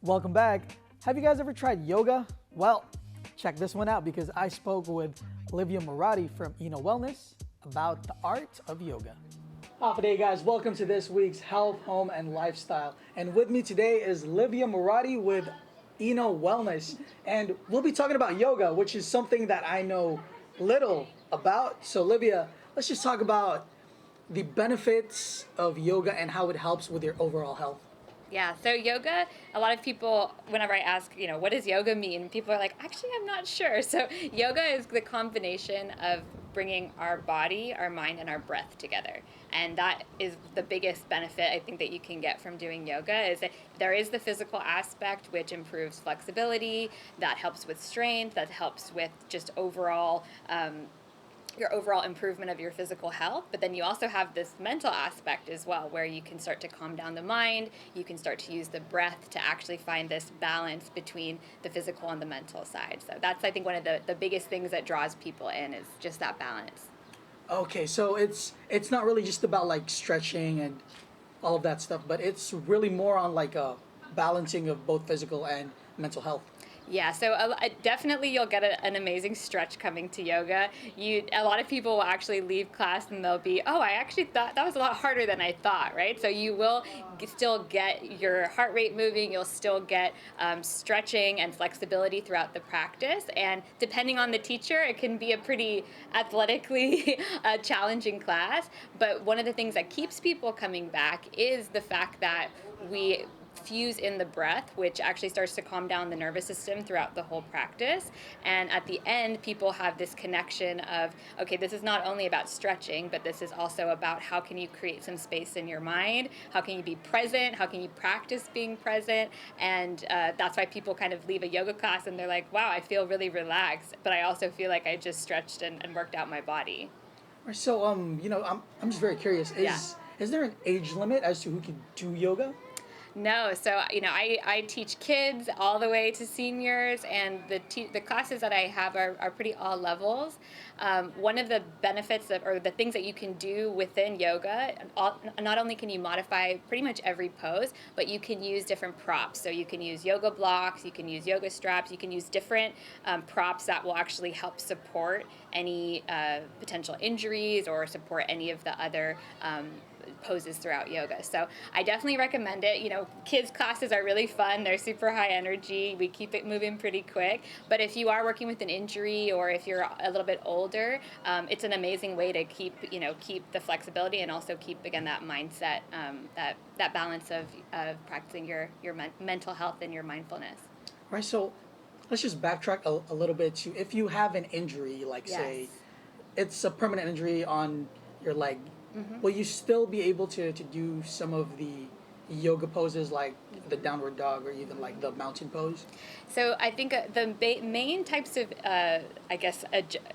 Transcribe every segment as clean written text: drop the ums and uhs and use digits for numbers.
Welcome back. Have you guys ever tried yoga? Well, check this one out because I spoke with Livia Marati from Wellness about the art of yoga. Half day, guys. Welcome to this week's Health, Home, and Lifestyle. And with me today is Livia Marati with Wellness. And we'll be talking about yoga, which is something that I know little about. So, Livia, let's just talk about the benefits of yoga and how it helps with your overall health. Yeah, so yoga, a lot of people, whenever I ask, what does yoga mean? People are like, actually, I'm not sure. So yoga is the combination of bringing our body, our mind, and our breath together. And that is the biggest benefit I think that you can get from doing yoga is that there is the physical aspect, which improves flexibility, that helps with strength, that helps with just overall your overall improvement of your physical health. But then you also have this mental aspect as well, where you can start to calm down the mind, you can start to use the breath to actually find this balance between the physical and the mental side. So that's, I think, one of the biggest things that draws people in is just that balance. Okay, so it's not really just about like stretching and all of that stuff, but it's really more on like a balancing of both physical and mental health. Yeah, so definitely you'll get an amazing stretch coming to yoga. A lot of people will actually leave class and they'll be, oh, I actually thought that was a lot harder than I thought, right? So you will still get your heart rate moving, you'll still get stretching and flexibility throughout the practice. And depending on the teacher, it can be a pretty athletically challenging class. But one of the things that keeps people coming back is the fact that we fuse in the breath, which actually starts to calm down the nervous system throughout the whole practice. And at the end, people have this connection of, okay, this is not only about stretching, but this is also about how can you create some space in your mind, how can you be present, how can you practice being present. And that's why people kind of leave a yoga class and they're like, wow, I feel really relaxed, but I also feel like I just stretched and worked out my body. So I'm just very curious. Is there an age limit as to who can do yoga? No, so I teach kids all the way to seniors, and the classes that I have are pretty all levels. One of the benefits or the things that you can do within yoga, not only can you modify pretty much every pose, but you can use different props. So you can use yoga blocks, you can use yoga straps, you can use different props that will actually help support any potential injuries or support any of the other poses throughout yoga. So I definitely recommend it. Kids classes are really fun. They're super high energy. We keep it moving pretty quick. But if you are working with an injury or if you're a little bit older, it's an amazing way to keep the flexibility and also keep, again, that mindset, that balance of practicing your mental health and your mindfulness. Right. So let's just backtrack a little bit to if you have an injury, like Yes. say it's a permanent injury on your leg. Mm-hmm. Will you still be able to do some of the yoga poses like the downward dog or even like the mountain pose? So I think the main types of,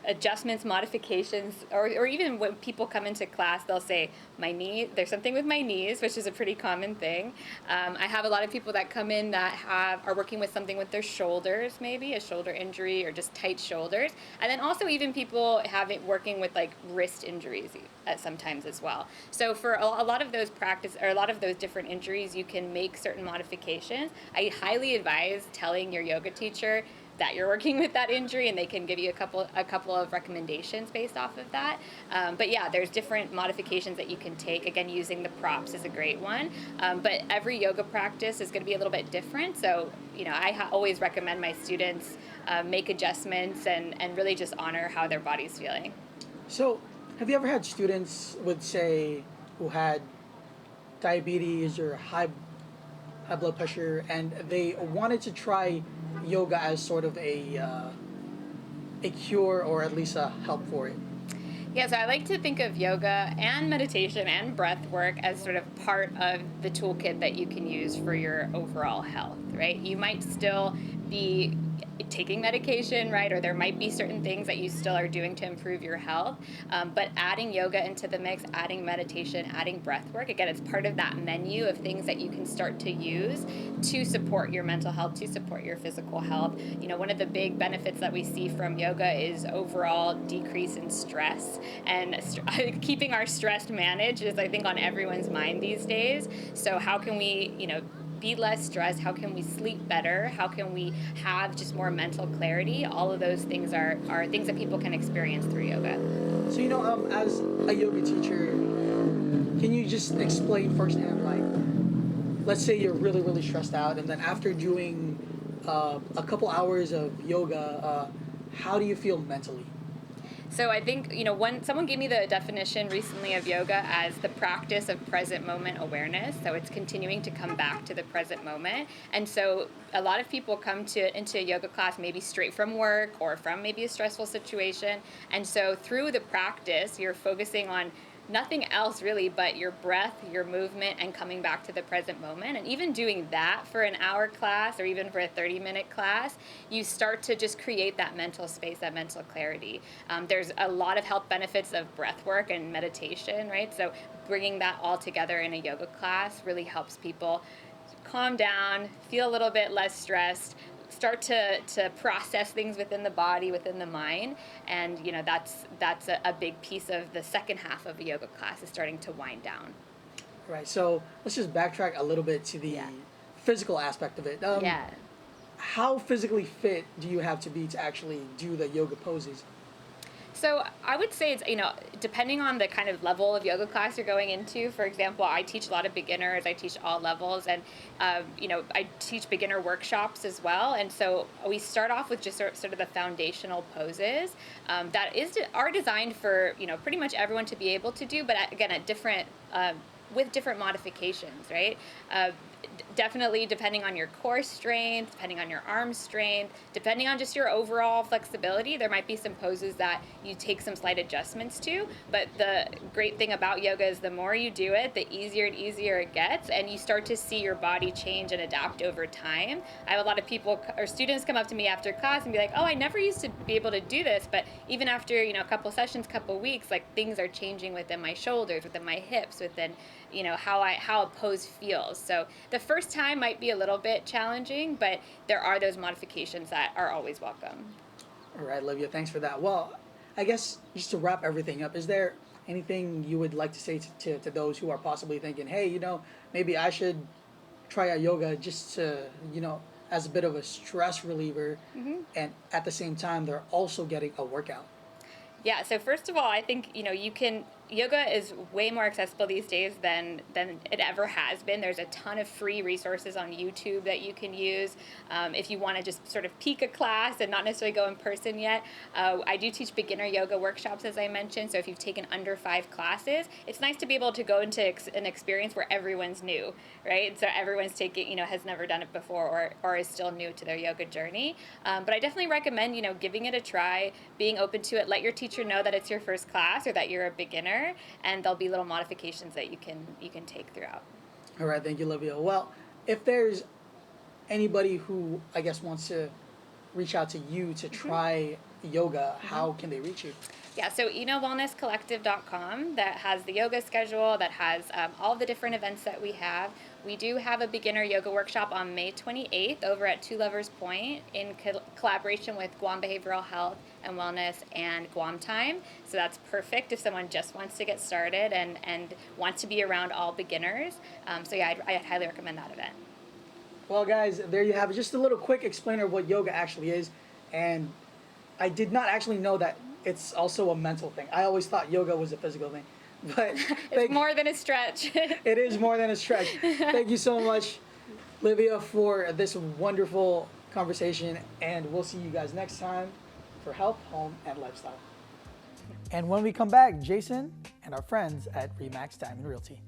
adjustments, modifications, or even when people come into class, they'll say, there's something with my knees, which is a pretty common thing. I have a lot of people that come in that are working with something with their shoulders, maybe a shoulder injury or just tight shoulders. And then also even people working with like wrist injuries sometimes as well. So for a lot of those a lot of those different injuries, you can make certain modifications. I highly advise telling your yoga teacher that you're working with that injury, and they can give you a couple of recommendations based off of that. But yeah, there's different modifications that you can take. Again, using the props is a great one. But every yoga practice is going to be a little bit different. So I always recommend my students make adjustments and really just honor how their body's feeling. So have you ever had students who had diabetes or high blood pressure and they wanted to try yoga as sort of a cure or at least a help for it? Yeah, so I like to think of yoga and meditation and breath work as sort of part of the toolkit that you can use for your overall health, right? You might still be taking medication, right? Or there might be certain things that you still are doing to improve your health. But adding yoga into the mix, adding meditation, adding breath work, again, it's part of that menu of things that you can start to use to support your mental health, to support your physical health. One of the big benefits that we see from yoga is overall decrease in stress. And keeping our stress managed is, I think, on everyone's mind these days. So how can we, be less stressed? How can we sleep better? How can we have just more mental clarity? All of those things are things that people can experience through yoga. So, as a yoga teacher, can you just explain firsthand, like, let's say you're really, really stressed out, and then after doing a couple hours of yoga, how do you feel mentally? So I think, when someone gave me the definition recently of yoga as the practice of present moment awareness. So it's continuing to come back to the present moment. And so a lot of people come into a yoga class maybe straight from work or from maybe a stressful situation. And so through the practice, you're focusing on nothing else really but your breath, your movement, and coming back to the present moment. And even doing that for an hour class or even for a 30-minute class, you start to just create that mental space, that mental clarity. There's a lot of health benefits of breath work and meditation, right? So bringing that all together in a yoga class really helps people calm down, feel a little bit less stressed, start to process things within the body, within the mind, and that's a big piece of the second half of a yoga class, is starting to wind down. Right. So let's just backtrack a little bit to the physical aspect of it. Yeah. How physically fit do you have to be to actually do the yoga poses? So I would say it's, depending on the kind of level of yoga class you're going into. For example, I teach a lot of beginners, I teach all levels, and, I teach beginner workshops as well. And so we start off with just sort of the foundational poses that are designed for, pretty much everyone to be able to do, but again, at different, with different modifications, right? Definitely depending on your core strength, depending on your arm strength, depending on just your overall flexibility, there might be some poses that you take some slight adjustments to. But the great thing about yoga is the more you do it, the easier and easier it gets, and you start to see your body change and adapt over time. I have a lot of people or students come up to me after class and be like, oh, I never used to be able to do this, but even after, a couple sessions, couple weeks, like things are changing within my shoulders, within my hips, within how a pose feels. So the first time might be a little bit challenging, but there are those modifications that are always welcome. All right, Livia, thanks for that. Well, I guess just to wrap everything up, is there anything you would like to say to those who are possibly thinking, hey, maybe I should try out yoga just to, as a bit of a stress reliever, and at the same time, they're also getting a workout? Yeah, so first of all, I think, yoga is way more accessible these days than it ever has been. There's a ton of free resources on YouTube that you can use if you want to just sort of peek a class and not necessarily go in person yet. I do teach beginner yoga workshops, as I mentioned, so if you've taken under 5 classes, it's nice to be able to go into an experience where everyone's new, right? So everyone's taking, has never done it before or is still new to their yoga journey. But I definitely recommend, giving it a try, being open to it. Let your teacher know that it's your first class or that you're a beginner, and there'll be little modifications that you can take throughout. All right, thank you, Livia. Well, if there's anybody who, I guess, wants to reach out to you to try yoga, how can they reach you? Yeah, so wellnesscollective.com, that has the yoga schedule, that has all the different events that we have. We do have a beginner yoga workshop on May 28th over at Two Lovers Point in collaboration with Guam Behavioral Health and Wellness and Guam Time. So that's perfect if someone just wants to get started and wants to be around all beginners. So yeah, I'd highly recommend that event. Well, guys, there you have it. Just a little quick explainer of what yoga actually is. And I did not actually know that it's also a mental thing. I always thought yoga was a physical thing. But it's more than a stretch. It is more than a stretch. Thank you so much, Livia, for this wonderful conversation. And we'll see you guys next time for Health, Home, and Lifestyle. And when we come back, Jason and our friends at Remax Diamond Realty.